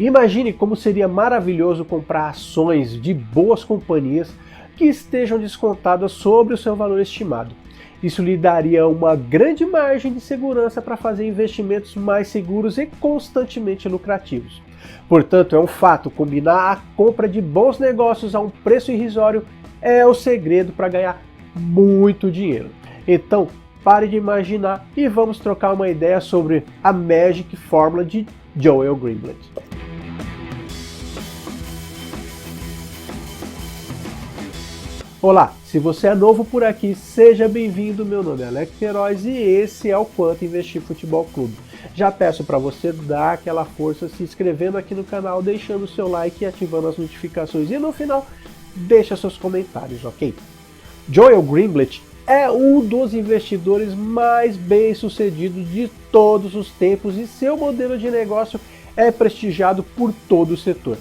Imagine como seria maravilhoso comprar ações de boas companhias que estejam descontadas sobre o seu valor estimado. Isso lhe daria uma grande margem de segurança para fazer investimentos mais seguros e constantemente lucrativos. Portanto, é um fato, combinar a compra de bons negócios a um preço irrisório é o segredo para ganhar muito dinheiro. Então, pare de imaginar e vamos trocar uma ideia sobre a Magic Fórmula de Joel Greenblatt. Olá, se você é novo por aqui, seja bem-vindo. Meu nome é Alex Queiroz e esse é o Quanto Investir Futebol Clube. Já peço para você dar aquela força se inscrevendo aqui no canal, deixando o seu like e ativando as notificações. E no final, deixa seus comentários, ok? Joel Greenblatt é um dos investidores mais bem-sucedidos de todos os tempos e seu modelo de negócio é prestigiado por todo o setor.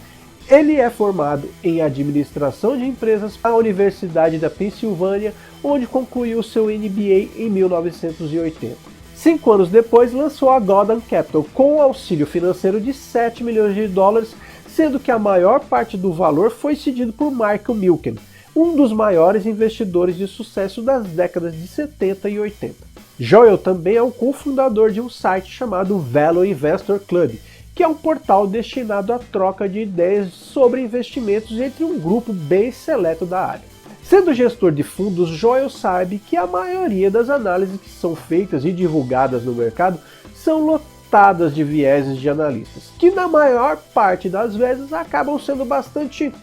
Ele é formado em administração de empresas na Universidade da Pensilvânia, onde concluiu seu MBA em 1980. 5 anos depois, lançou a Gotham Capital com auxílio financeiro de 7 milhões de dólares, sendo que a maior parte do valor foi cedido por Michael Milken, um dos maiores investidores de sucesso das décadas de 70 e 80. Joel também é o cofundador de um site chamado Value Investor Club, que é um portal destinado à troca de ideias sobre investimentos entre um grupo bem seleto da área. Sendo gestor de fundos, Joel sabe que a maioria das análises que são feitas e divulgadas no mercado são lotadas de vieses de analistas, que na maior parte das vezes acabam sendo bastante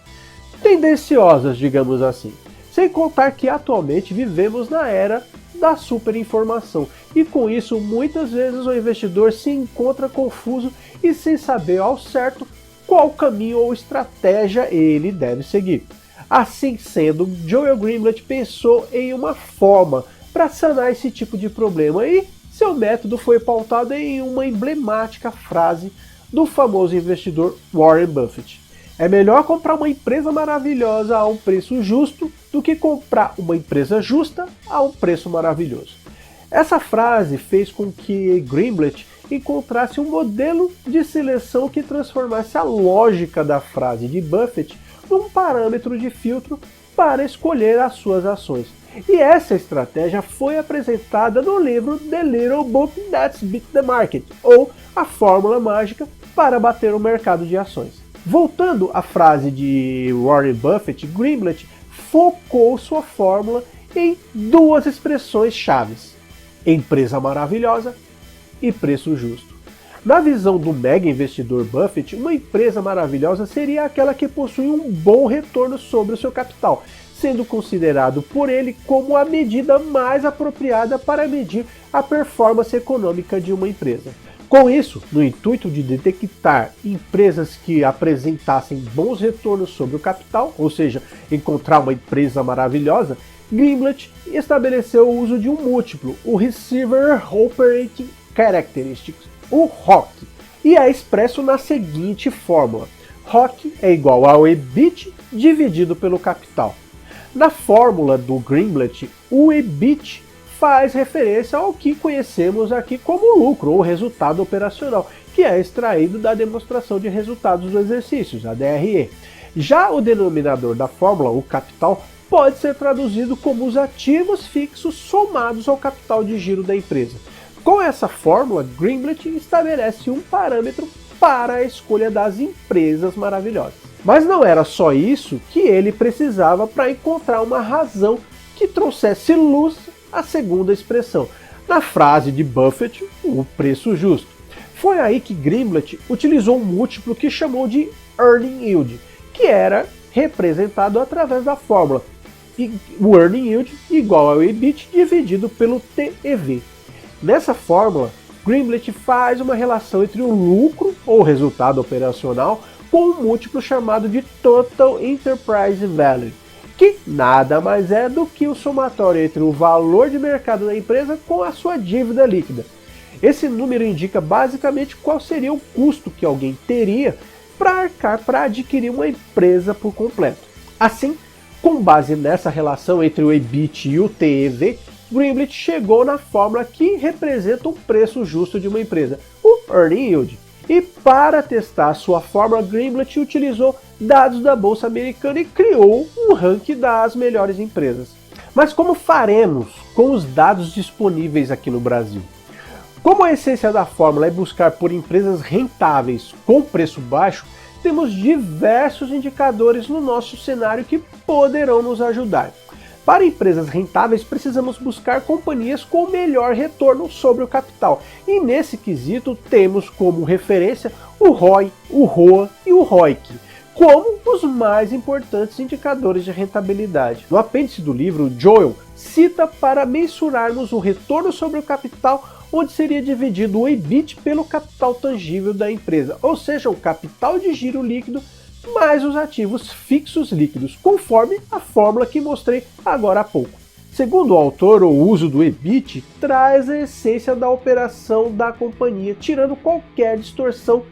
tendenciosas, digamos assim. Sem contar que atualmente vivemos na era da superinformação e com isso muitas vezes o investidor se encontra confuso e sem saber ao certo qual caminho ou estratégia ele deve seguir. Assim sendo, Joel Greenblatt pensou em uma forma para sanar esse tipo de problema e seu método foi pautado em uma emblemática frase do famoso investidor Warren Buffett: é melhor comprar uma empresa maravilhosa a um preço justo do que comprar uma empresa justa a um preço maravilhoso. Essa frase fez com que Greenblatt encontrasse um modelo de seleção que transformasse a lógica da frase de Buffett num parâmetro de filtro para escolher as suas ações. E essa estratégia foi apresentada no livro The Little Book That Beat the Market, ou A Fórmula Mágica para Bater o Mercado de Ações. Voltando à frase de Warren Buffett, Greenblatt focou sua fórmula em duas expressões chaves: empresa maravilhosa e preço justo. Na visão do mega investidor Buffett, uma empresa maravilhosa seria aquela que possui um bom retorno sobre o seu capital, sendo considerado por ele como a medida mais apropriada para medir a performance econômica de uma empresa. Com isso, no intuito de detectar empresas que apresentassem bons retornos sobre o capital, ou seja, encontrar uma empresa maravilhosa, Greenblatt estabeleceu o uso de um múltiplo, o Receiver Operating Characteristics, o ROC, e é expresso na seguinte fórmula: ROC é igual ao EBIT dividido pelo capital. Na fórmula do Greenblatt, o EBIT faz referência ao que conhecemos aqui como lucro ou resultado operacional, que é extraído da demonstração de resultados dos exercícios, a DRE. Já o denominador da fórmula, o capital, pode ser traduzido como os ativos fixos somados ao capital de giro da empresa. Com essa fórmula, Greenblatt estabelece um parâmetro para a escolha das empresas maravilhosas. Mas não era só isso que ele precisava para encontrar uma razão que trouxesse luz à segunda expressão, na frase de Buffett, o preço justo. Foi aí que Greenblatt utilizou um múltiplo que chamou de Earning Yield, que era representado através da fórmula o Earning Yield igual ao EBIT dividido pelo TEV. Nessa fórmula, Greenblatt faz uma relação entre o lucro ou resultado operacional com um múltiplo chamado de Total Enterprise Value, que nada mais é do que o somatório entre o valor de mercado da empresa com a sua dívida líquida. Esse número indica basicamente qual seria o custo que alguém teria para arcar para adquirir uma empresa por completo. Assim, com base nessa relação entre o EBIT e o TEV, Greenblatt chegou na fórmula que representa o preço justo de uma empresa, o Earning Yield. E para testar sua fórmula, Greenblatt utilizou dados da Bolsa Americana e criou um ranking das melhores empresas. Mas como faremos com os dados disponíveis aqui no Brasil? Como a essência da fórmula é buscar por empresas rentáveis com preço baixo, temos diversos indicadores no nosso cenário que poderão nos ajudar. Para empresas rentáveis, precisamos buscar companhias com melhor retorno sobre o capital. E nesse quesito, temos como referência o ROI, o ROA e o ROIC, como os mais importantes indicadores de rentabilidade. No apêndice do livro, Joel cita para mensurarmos o retorno sobre o capital, onde seria dividido o EBIT pelo capital tangível da empresa, ou seja, o capital de giro líquido mais os ativos fixos líquidos, conforme a fórmula que mostrei agora há pouco. Segundo o autor, o uso do EBIT traz a essência da operação da companhia, tirando qualquer distorção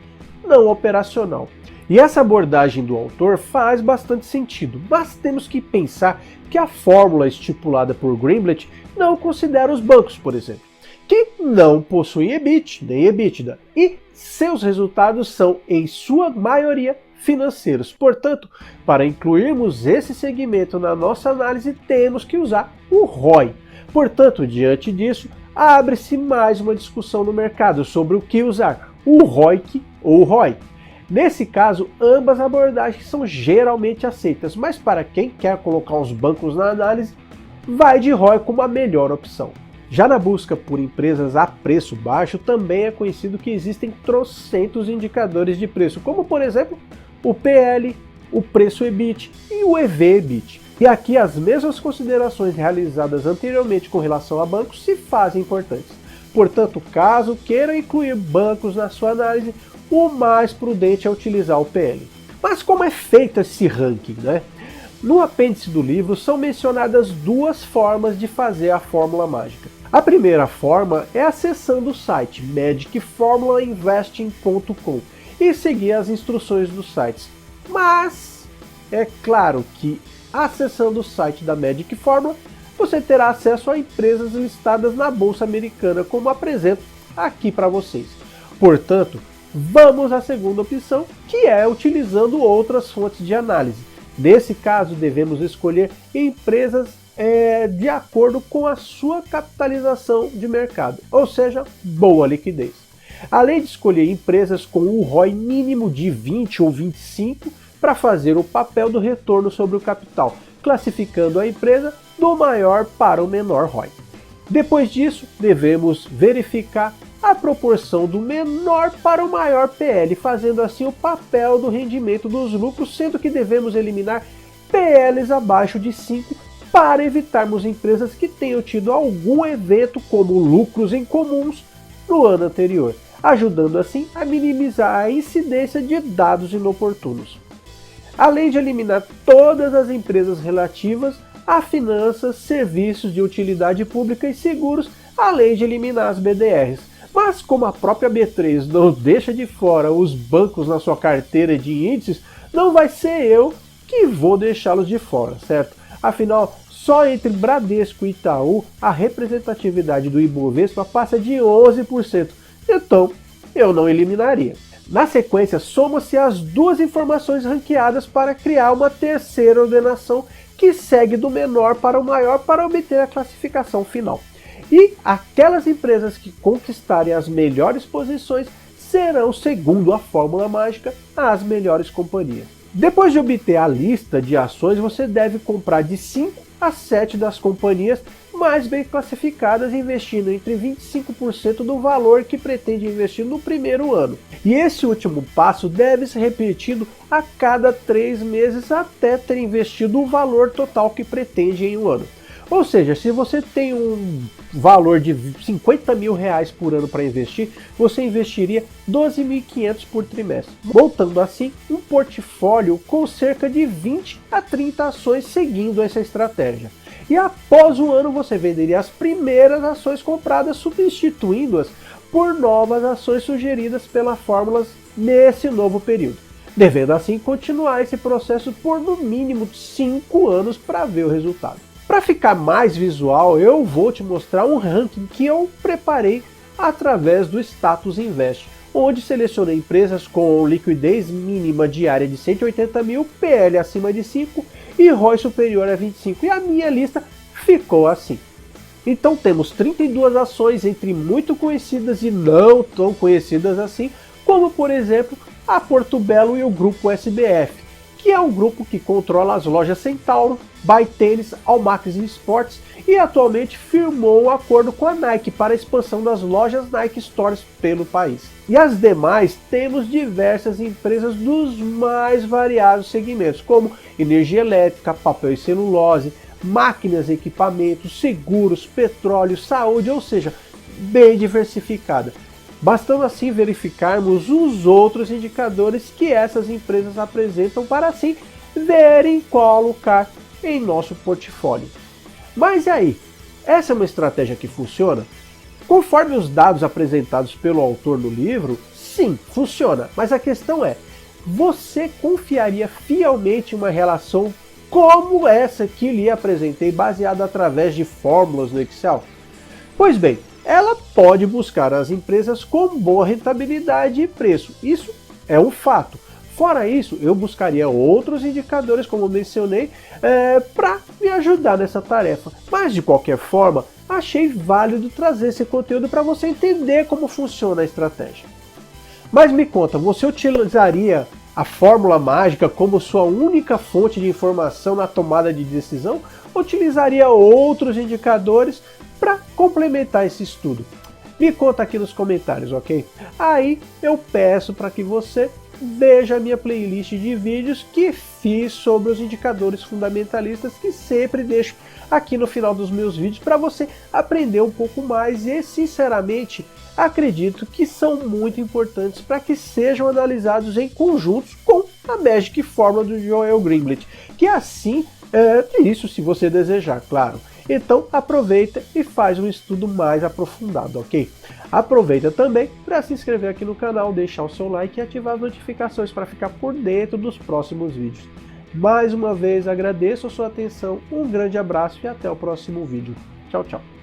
não operacional. E essa abordagem do autor faz bastante sentido, mas temos que pensar que a fórmula estipulada por Greenblatt não considera os bancos, por exemplo, que não possuem EBIT nem EBITDA, e seus resultados são, em sua maioria, financeiros. Portanto, para incluirmos esse segmento na nossa análise, temos que usar o ROI. Portanto, diante disso, abre-se mais uma discussão no mercado sobre o que usar, o ROIC ou o ROI. Nesse caso, ambas abordagens são geralmente aceitas, mas para quem quer colocar os bancos na análise, vai de ROI como a melhor opção. Já na busca por empresas a preço baixo, também é conhecido que existem trocentos indicadores de preço, como por exemplo, o PL, o preço EBIT e o EV/EBIT. E aqui as mesmas considerações realizadas anteriormente com relação a bancos se fazem importantes. Portanto, caso queira incluir bancos na sua análise, o mais prudente é utilizar o PL. Mas como é feito esse ranking, né? No apêndice do livro são mencionadas duas formas de fazer a fórmula mágica. A primeira forma é acessando o site magicformulainvesting.com e seguir as instruções dos sites. Mas é claro que acessando o site da Magic Formula, você terá acesso a empresas listadas na Bolsa Americana, como apresento aqui para vocês. Portanto, vamos à segunda opção, que é utilizando outras fontes de análise. Nesse caso, devemos escolher empresas de acordo com a sua capitalização de mercado, ou seja, boa liquidez. Além de escolher empresas com o ROI mínimo de 20 ou 25 para fazer o papel do retorno sobre o capital, classificando a empresa do maior para o menor ROI. Depois disso, devemos verificar a proporção do menor para o maior PL, fazendo assim o papel do rendimento dos lucros, sendo que devemos eliminar PLs abaixo de 5 para evitarmos empresas que tenham tido algum evento como lucros incomuns no ano anterior, ajudando assim a minimizar a incidência de dados inoportunos. Além de eliminar todas as empresas relativas a finanças, serviços de utilidade pública e seguros, além de eliminar as BDRs. Mas como a própria B3 não deixa de fora os bancos na sua carteira de índices, não vai ser eu que vou deixá-los de fora, certo? Afinal, só entre Bradesco e Itaú a representatividade do Ibovespa passa de 11%, então eu não eliminaria. Na sequência, soma-se as duas informações ranqueadas para criar uma terceira ordenação que segue do menor para o maior para obter a classificação final. E aquelas empresas que conquistarem as melhores posições serão, segundo a fórmula mágica, as melhores companhias. Depois de obter a lista de ações, você deve comprar de 5 a 7 das companhias mais bem classificadas, investindo entre 25% do valor que pretende investir no primeiro ano. E esse último passo deve ser repetido a cada 3 meses até ter investido o valor total que pretende em um ano. Ou seja, se você tem um valor de 50 mil reais por ano para investir, você investiria 12.500 por trimestre, montando assim um portfólio com cerca de 20 a 30 ações seguindo essa estratégia. E após um ano você venderia as primeiras ações compradas, substituindo-as por novas ações sugeridas pelas fórmulas nesse novo período, devendo assim continuar esse processo por no mínimo 5 anos para ver o resultado. Para ficar mais visual, eu vou te mostrar um ranking que eu preparei através do Status Invest, onde selecionei empresas com liquidez mínima diária de 180 mil, PL acima de 5 e ROI superior a 25. E a minha lista ficou assim. Então temos 32 ações entre muito conhecidas e não tão conhecidas assim, como por exemplo a Porto Belo e o grupo SBF, que é um grupo que controla as lojas Centauro, ByTênis, Almax Esportes e atualmente firmou um acordo com a Nike para a expansão das lojas Nike Stores pelo país. E as demais temos diversas empresas dos mais variados segmentos, como energia elétrica, papel e celulose, máquinas, equipamentos, seguros, petróleo, saúde, ou seja, bem diversificada. Bastando assim verificarmos os outros indicadores que essas empresas apresentam para assim verem qual alocar em nosso portfólio. Mas e aí? Essa é uma estratégia que funciona? Conforme os dados apresentados pelo autor no livro, sim, funciona. Mas a questão é, você confiaria fielmente em uma relação como essa que lhe apresentei, baseada através de fórmulas no Excel? Pois bem, ela pode buscar as empresas com boa rentabilidade e preço. Isso é um fato. Fora isso, eu buscaria outros indicadores, como mencionei, para me ajudar nessa tarefa. Mas de qualquer forma, achei válido trazer esse conteúdo para você entender como funciona a estratégia. Mas me conta, você utilizaria a fórmula mágica como sua única fonte de informação na tomada de decisão? Ou utilizaria outros indicadores para complementar esse estudo? Me conta aqui nos comentários, ok? Aí eu peço para que você veja a minha playlist de vídeos que fiz sobre os indicadores fundamentalistas, que sempre deixo aqui no final dos meus vídeos para você aprender um pouco mais e, sinceramente, acredito que são muito importantes para que sejam analisados em conjuntos com a Magic Fórmula do Joel Greenblatt, que assim isso se você desejar, claro. Então aproveita e faz um estudo mais aprofundado, ok? Aproveita também para se inscrever aqui no canal, deixar o seu like e ativar as notificações para ficar por dentro dos próximos vídeos. Mais uma vez agradeço a sua atenção, um grande abraço e até o próximo vídeo. Tchau, tchau.